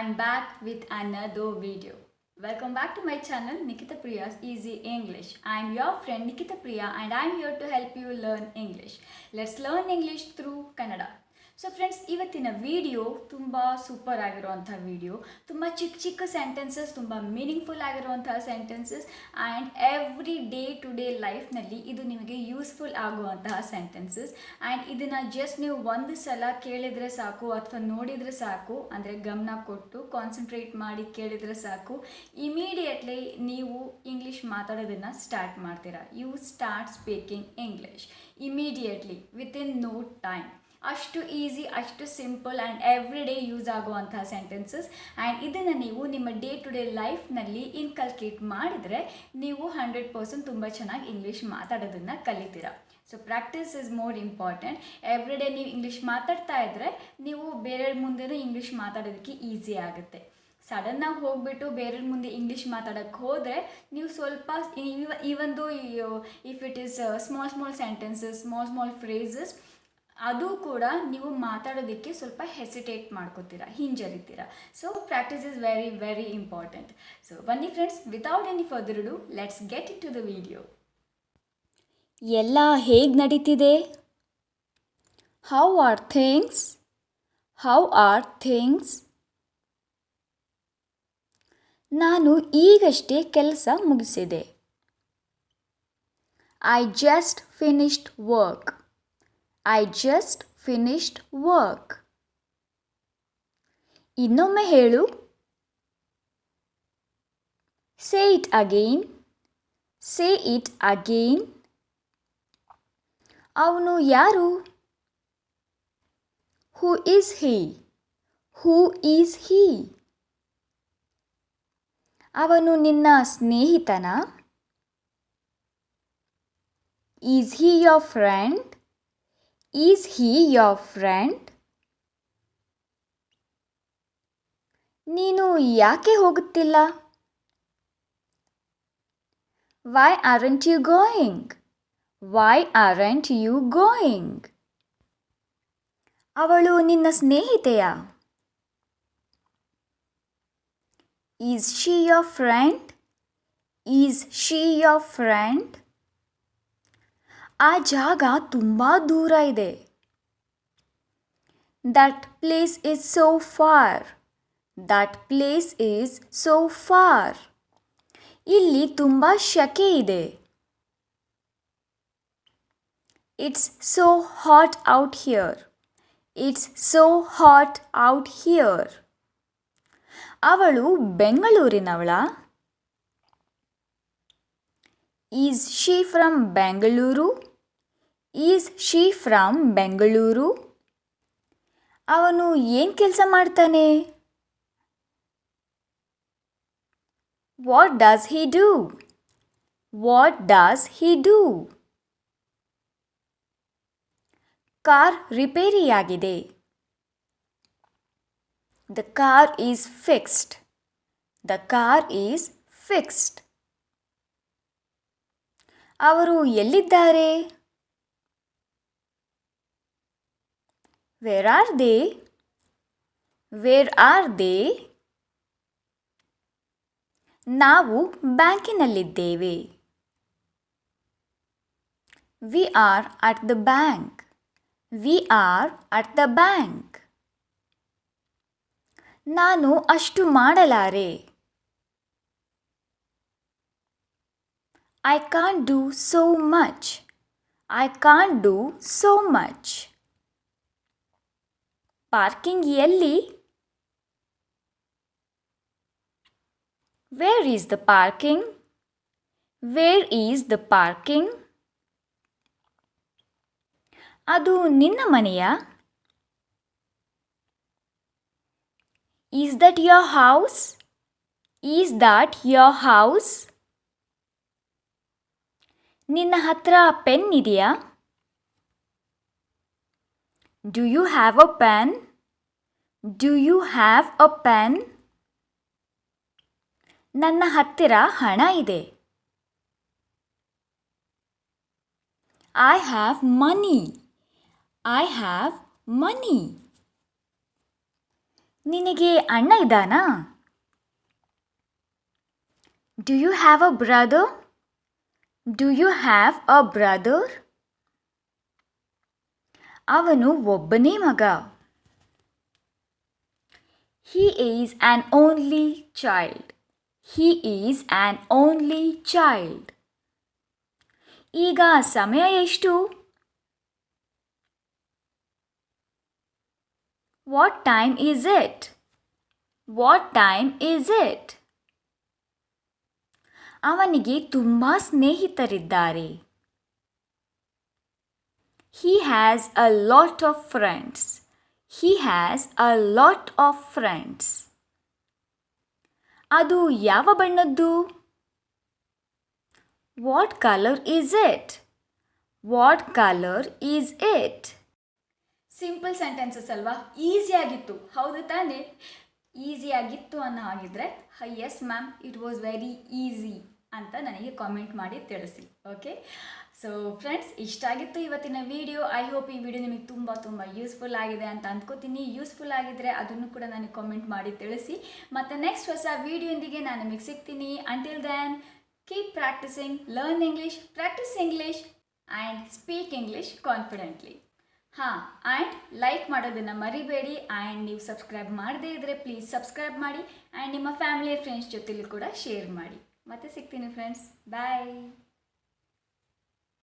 I'm back with another video. Welcome back to my channel Nikita Priya's Easy English. I'm your friend Nikita Priya and I'm here to help you learn English. Let's learn English through Kannada. So friends, ಇವತ್ತಿನ video ತುಂಬ super ಆಗಿರುವಂಥ video. ತುಂಬ ಚಿಕ್ಕ ಚಿಕ್ಕ sentences, ತುಂಬ meaningful ಆಗಿರುವಂತಹ sentences and every day to day ಲೈಫ್ನಲ್ಲಿ ಇದು ನಿಮಗೆ ಯೂಸ್ಫುಲ್ ಆಗುವಂತಹ ಸೆಂಟೆನ್ಸಸ್. ಆ್ಯಂಡ್ ಇದನ್ನು ಜಸ್ಟ್ ನೀವು ಒಂದು ಸಲ ಕೇಳಿದರೆ ಸಾಕು ಅಥವಾ ನೋಡಿದರೆ ಸಾಕು, ಅಂದರೆ ಗಮನ ಕೊಟ್ಟು ಕಾನ್ಸಂಟ್ರೇಟ್ ಮಾಡಿ ಕೇಳಿದರೆ ಸಾಕು, ಇಮಿಡಿಯೇಟ್ಲಿ ನೀವು ಇಂಗ್ಲೀಷ್ ಮಾತಾಡೋದನ್ನು ಸ್ಟಾರ್ಟ್ ಮಾಡ್ತೀರಾ. You start speaking English immediately within no time. ಅಷ್ಟು ಈಸಿ, ಅಷ್ಟು simple and every day use ಆಗುವಂತಹ ಸೆಂಟೆನ್ಸಸ್. ಆ್ಯಂಡ್ ಇದನ್ನು ನೀವು ನಿಮ್ಮ ಡೇ ಟು ಡೇ ಲೈಫ್ನಲ್ಲಿ ಇನ್ಕಲ್ಕೇಟ್ ಮಾಡಿದರೆ ನೀವು 100% ತುಂಬ ಚೆನ್ನಾಗಿ ಇಂಗ್ಲೀಷ್ ಮಾತಾಡೋದನ್ನು ಕಲಿತೀರಾ. So practice is more important. Every day ನೀವು ಇಂಗ್ಲೀಷ್ ಮಾತಾಡ್ತಾ ಇದ್ದರೆ ನೀವು ಬೇರೆಯವ್ರ ಮುಂದೆನೂ ಇಂಗ್ಲೀಷ್ ಮಾತಾಡೋದಕ್ಕೆ ಈಸಿ ಆಗುತ್ತೆ. ಸಡನ್ನಾಗಿ ಹೋಗ್ಬಿಟ್ಟು ಬೇರೆಯವ್ರ ಮುಂದೆ ಇಂಗ್ಲೀಷ್ ಮಾತಾಡೋಕ್ಕೆ ಹೋದರೆ ನೀವು ಸ್ವಲ್ಪ even if it is small sentences, small phrases, ಅದು ಕೂಡ ನೀವು ಮಾತಾಡೋದಕ್ಕೆ ಸ್ವಲ್ಪ ಹೆಸಿಟೇಟ್ ಮಾಡ್ಕೋತೀರಾ, ಹಿಂಜರಿತೀರಾ. So practice is very very important. So ಬನ್ನಿ friends, without any further ado let's get into the video. ಎಲ್ಲ ಹೇಗೆ ನಡೀತಿದೆ? How are things? How are things? ನಾನು ಈಗಷ್ಟೇ ಕೆಲಸ ಮುಗಿಸಿದೆ. I just finished work. I just finished work. ಇನ್ನೊಮ್ಮೆ ಹೇಳು. Say it again. Say it again. ಅವನು ಯಾರು? Who is he? Who is he? ಅವನು ನಿನ್ನ ಸ್ನೇಹಿತನಾ? Is he your friend? Is he your friend? ನೀನು ಯಾಕೆ ಹೋಗುತ್ತಿಲ್ಲ? Why aren't you going? Why aren't you going? ಅವಳು ನಿನ್ನ ಸ್ನೇಹಿತೆಯಾ? Is she your friend? Is she your friend? ಆ ಜಾಗ ತುಂಬ ದೂರ ಇದೆ. That place is so far. That place is so far. ಇಲ್ಲಿ ತುಂಬ ಶೆಕೆ ಇದೆ. It's so hot out here. It's so hot out here. ಅವಳು ಬೆಂಗಳೂರಿನವಳಾ? Is she from Bengaluru? Is she from Bengaluru? ಅವನು ಏನು ಕೆಲಸ ಮಾಡ್ತಾನೆ? What does he do? What does he do? Car ರಿಪೇರಿಯಾಗಿದೆ. The car is fixed. The car is fixed. ಅವರು ಎಲ್ಲಿದ್ದಾರೆ? Where are they? Where are they? ನಾವು ಬ್ಯಾಂಕಿನಲ್ಲಿದ್ದೇವೆ. We are at the bank. We are at the bank. ನಾನು ಅಷ್ಟು ಮಾಡಲಾರೆ. I can't do so much. I can't do so much. Parking ಎಲ್ಲಿ? Where is the parking? Where is the parking? ಅದು ನಿನ್ನ ಮನೆಯಾ? Is that your house? Is that your house? ನಿನ್ನ ಹತ್ರ pen ಇದೆಯಾ? Do you have a pen? Do you have a pen? ನನ್ನ ಹತ್ತಿರ ಹಣ ಇದೆ. I have money. I have money. ನಿನಗೆ ಅಣ್ಣ ಇದ್ದಾನಾ? Do you have a brother? Do you have a brother? ಅವನು ಒಬ್ಬನೇ ಮಗ. He is an only child. He is an only child. ಈಗ ಸಮಯ ಎಷ್ಟು? What time is it? What time is it? ಅವನಿಗೆ ತುಂಬ ಸ್ನೇಹಿತರಿದ್ದಾರೆ. He has a lot of friends. He has a lot of friends. ಅದು ಯಾವ ಬಣ್ಣದ್ದು? What color is it? What color is it? Simple sentences ಅಲ್ವಾ, ಈಸಿಯಾಗಿತ್ತು ಹೌದು ತಾನೇ? ಈಸಿಯಾಗಿತ್ತು ಅನ್ನೋ ಹಾಗಿದ್ರೆ yes ma'am it was very easy ಅಂತ ನನಗೆ ಕಾಮೆಂಟ್ ಮಾಡಿ ತಿಳಿಸಿ. ಓಕೆ, ಸೊ ಫ್ರೆಂಡ್ಸ್, ಇಷ್ಟ ಆಗಿತ್ತು ಇವತ್ತಿನ ವಿಡಿಯೋ. ಐ ಹೋಪ್ ಈ ವಿಡಿಯೋ ನಿಮಗೆ ತುಂಬ ಯೂಸ್ಫುಲ್ ಆಗಿದೆ ಅಂತ ಅಂದ್ಕೋತೀನಿ. ಯೂಸ್ಫುಲ್ ಆಗಿದ್ದರೆ ಅದನ್ನು ಕೂಡ ನನಗೆ ಕಾಮೆಂಟ್ ಮಾಡಿ ತಿಳಿಸಿ. ಮತ್ತು ನೆಕ್ಸ್ಟ್ ಹೊಸ ವಿಡಿಯೋಂದಿಗೆ ನಾನು ನಿಮಗೆ ಸಿಗ್ತೀನಿ. Until then keep practising, learn English, practise English and speak English confidently. And like ಮಾಡೋದನ್ನು ಮರಿಬೇಡಿ. ಆ್ಯಂಡ್ ನೀವು ಸಬ್ಸ್ಕ್ರೈಬ್ ಮಾಡದೇ ಇದ್ದರೆ ಪ್ಲೀಸ್ ಸಬ್ಸ್ಕ್ರೈಬ್ ಮಾಡಿ ಆ್ಯಂಡ್ ನಿಮ್ಮ ಫ್ಯಾಮಿಲಿ ಫ್ರೆಂಡ್ಸ್ ಜೊತೆಲಿ ಕೂಡ ಶೇರ್ ಮಾಡಿ. ಮತ್ತೆ ಸಿಗ್ತೀನಿ ಫ್ರೆಂಡ್ಸ್, ಬಾಯ್.